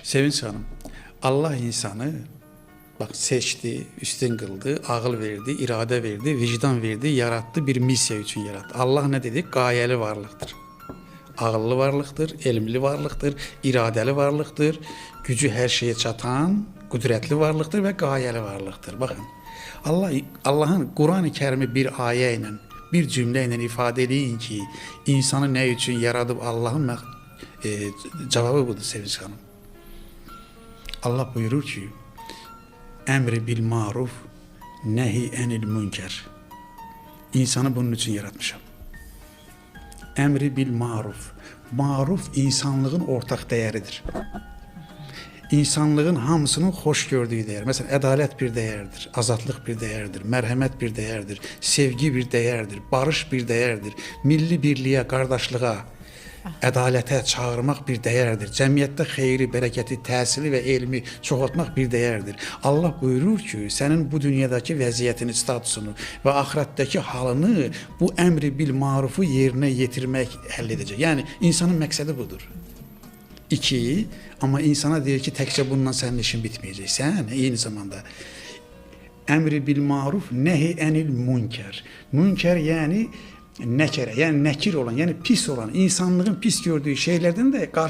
Sevinç Hanım, Allah insanı bak seçti, üstün kıldı, ağıl verdi, irade verdi, vicdan verdi, yarattı, bir misya için yarattı. Allah ne dedik? Gayeli varlıktır. Ağıllı varlıktır, elmli varlıktır, iradeli varlıktır, gücü her şeye çatan, kudretli varlıktır ve gayeli varlıktır. Bakın, Allah'ın Kur'an-ı Kerim'i bir ayeyle, bir cümleyle ifade edin ki, insanı ne için yaradıp Allah'ın cevabı budur Sevinç Hanım. Allah buyurur ki, emri bil maruf, nehi enil münker. İnsanı bunun için yaratmışım. Emri bil maruf. Maruf insanlığın ortak değeridir. İnsanlığın hamısının hoş gördüğü değer. Mesela adalet bir değerdir, azatlık bir değerdir, merhamet bir değerdir, sevgi bir değerdir, barış bir değerdir, milli birliğe, kardeşliğe, ədalətə çağırmaq bir dəyərdir. Cəmiyyətdə xeyri, bərəkəti, təhsili və elmi çoxaltmaq bir dəyərdir. Allah buyurur ki, sənin bu dünyadakı vəziyyətini, statusunu və axirətdəki halını bu əmri bil marufu yerinə yetirmək həll edəcək. Yəni insanın məqsədi budur. İki, amma insana deyir ki, təkcə bununla sənin işin bitməyəcək. Sən eyni zamanda əmri bil maruf, nəhi ənil münker. Münker yəni nəkərə, yəni nəkir olan, yəni pis olan, insanlığın pis gördüğü şeylerden de karşı